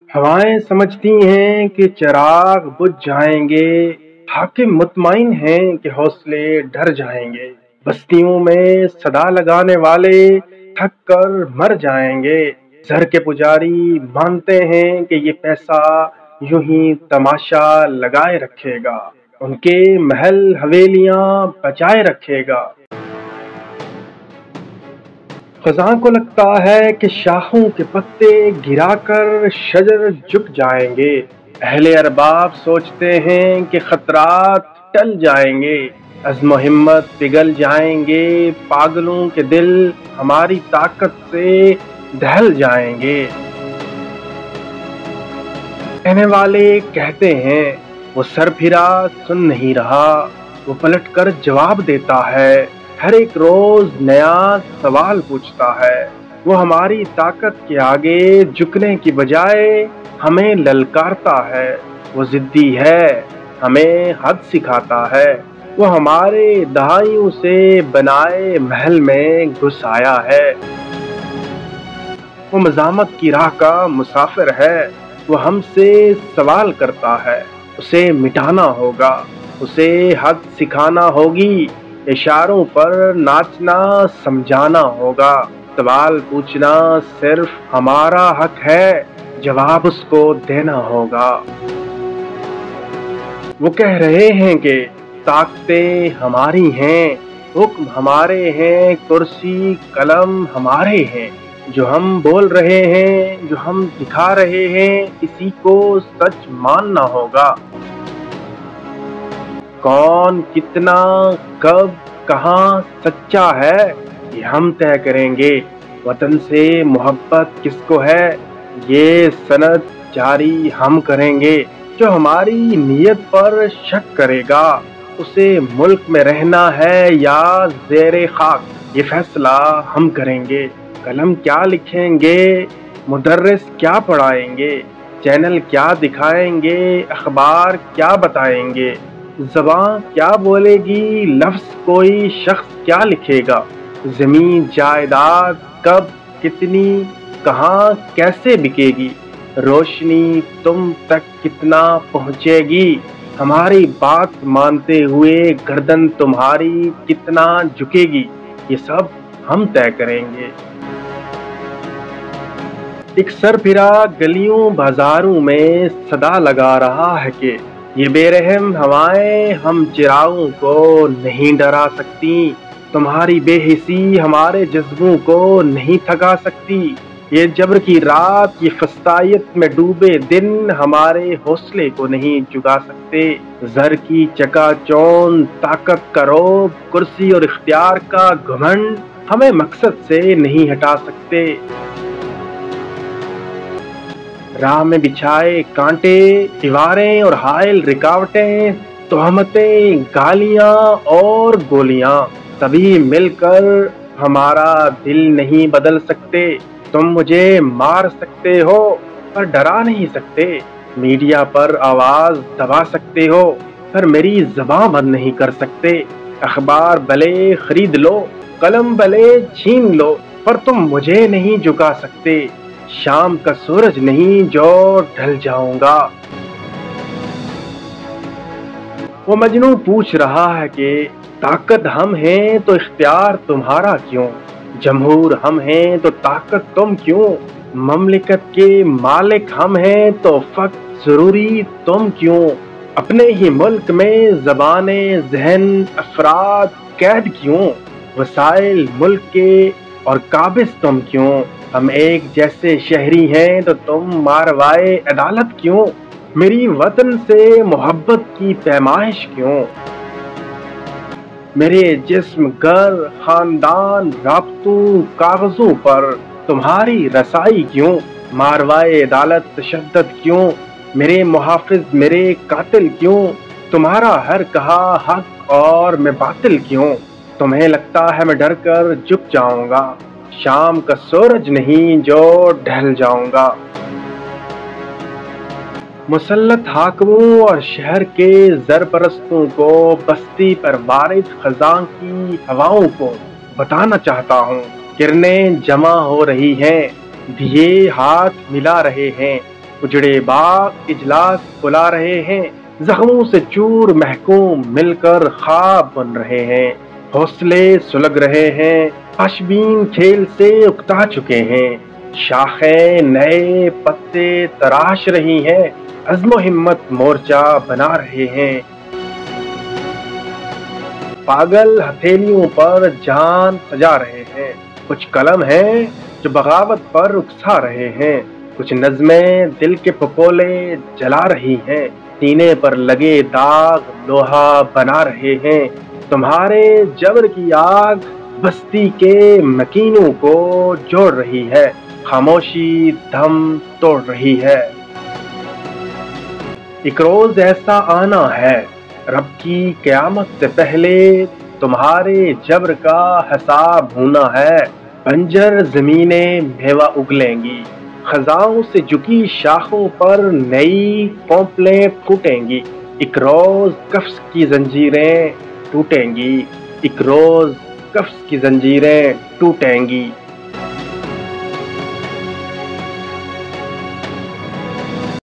हवाएं समझती हैं कि चिराग बुझ जाएंगे। हाकिम मुतमईन हैं कि हौसले डर जाएंगे। बस्तियों में सदा लगाने वाले थक कर मर जाएंगे। जर के पुजारी मानते हैं कि ये पैसा यूं ही तमाशा लगाए रखेगा, उनके महल हवेलियां बचाए रखेगा। खज़ां को लगता है कि शाखों के पत्ते गिराकर शजर झुक जाएंगे। अहले अरबाब सोचते हैं कि खतरात टल जाएंगे, अज़्म हिम्मत पिघल जाएंगे। पागलों के दिल हमारी ताकत से दहल जाएंगे। कहने वाले कहते हैं वो सर फिरा सुन नहीं रहा, वो पलट कर जवाब देता है, हर एक रोज नया सवाल पूछता है। वो हमारी ताकत के आगे झुकने की बजाय हमें ललकारता है। वो जिद्दी है, हमें हद सिखाता है। वो हमारे दहाइयों से बनाए महल में घुस आया है। वो मज़ामत की राह का मुसाफिर है। वो हमसे सवाल करता है, उसे मिटाना होगा, उसे हद सिखाना होगी। इशारों पर नाचना समझाना होगा। सवाल पूछना सिर्फ हमारा हक है, जवाब उसको देना होगा। वो कह रहे हैं कि ताकतें हमारी हैं, हुक्म हमारे हैं, कुर्सी कलम हमारे हैं। जो हम बोल रहे हैं, जो हम दिखा रहे हैं, इसी को सच मानना होगा। कौन, कितना, कब, कहाँ सच्चा है, ये हम तय करेंगे। वतन से मोहब्बत किसको है, ये सनद जारी हम करेंगे। जो हमारी नीयत पर शक करेगा, उसे मुल्क में रहना है या ज़ेरे खाक, ये फैसला हम करेंगे। कलम क्या लिखेंगे, मुदर्रिस क्या पढ़ाएंगे, चैनल क्या दिखाएंगे, अखबार क्या बताएंगे, ज़बां क्या बोलेगी, लफ्ज़ कोई शख्स क्या लिखेगा। ज़मीन जायदाद कब, कितनी, कहाँ, कैसे बिकेगी, रोशनी तुम तक कितना पहुँचेगी। हमारी बात मानते हुए गर्दन तुम्हारी कितना झुकेगी, ये सब हम तय करेंगे। एक सर फिरा गलियों बाजारों में सदा लगा रहा है कि ये बेरहम हवाएं हम चिरागों को नहीं डरा सकती। तुम्हारी बेहिसी हमारे जज्बों को नहीं थका सकती। ये जबर की रात, ये फस्तायत में डूबे दिन हमारे हौसले को नहीं चुका सकते। जर की चकाचौंध, ताकत का रौब, कुर्सी और इख्तियार का घमंड हमें मकसद से नहीं हटा सकते। राह में बिछाए कांटे, दीवारें और हायल रुकावटें, तोहमतें, गालियां और गोलियां, सभी मिलकर हमारा दिल नहीं बदल सकते। तुम मुझे मार सकते हो पर डरा नहीं सकते। मीडिया पर आवाज दबा सकते हो पर मेरी ज़बां बंद नहीं कर सकते। अखबार भले खरीद लो, कलम भले छीन लो, पर तुम मुझे नहीं झुका सकते। शाम का सूरज नहीं जो ढल जाऊंगा। वो मजनू पूछ रहा है कि ताकत हम हैं तो इख्तियार तुम्हारा क्यों, जमहूर हम हैं तो ताकत तुम क्यों, ममलिकत के मालिक हम हैं तो फक्त जरूरी तुम क्यों। अपने ही मुल्क में ज़बाने ज़हन अफराद कैद क्यों, वसाइल मुल्क के और काबिज तुम क्यों। हम एक जैसे शहरी हैं तो तुम मारवाए अदालत क्यों, मेरी वतन से मोहब्बत की पैमाइश क्यों। मेरे जिस्म, घर, खानदान, राब्तों, कागजों पर तुम्हारी रसाई क्यों, मारवाए अदालत तशद्दद क्यों, मेरे मुहाफिज मेरे कातिल क्यों। तुम्हारा हर कहा हक और मैं बातिल क्यों। तुम्हें लगता है मैं डर कर झुक जाऊंगा, शाम का सूरज नहीं जो ढल जाऊंगा। मुसल्लत हाकिमों और शहर के ज़रपरस्तों को, बस्ती पर वारिद खज़ां की हवाओं को बताना चाहता हूँ। किरणें जमा हो रही हैं, दिए हाथ मिला रहे हैं, اجڑے باغ اجلاس بلا رہے ہیں، زخموں سے چور محکوم مل کر خواب بن رہے ہیں، حوصلے سلگ رہے ہیں، خشبین کھیل سے اکتا چکے ہیں، شاخیں نئے پتے تراش رہی ہیں، عزم و ہمت مورچہ بنا رہے ہیں، پاگل ہتھیلیوں پر جان سجا رہے ہیں، کچھ قلم ہیں جو بغاوت پر اکسا رہے ہیں، کچھ نظمیں دل کے پھپولے جلا رہی ہیں، سینے پر لگے داغ لوہا بنا رہے ہیں، تمہارے جبر کی آگ بستی کے مکینوں کو جوڑ رہی ہے، خاموشی دم توڑ رہی ہے۔ ایک روز ایسا آنا ہے، رب کی قیامت سے پہلے تمہارے جبر کا حساب ہونا ہے، بنجر زمینیں میوہ اگلیں گی، خزاں سے جھکی شاخوں پر نئی پونپلیں پھوٹیں گی، ایک روز قفس کی زنجیریں ٹوٹیں گی، ایک روز قفس کی زنجیریں ٹوٹیں گی۔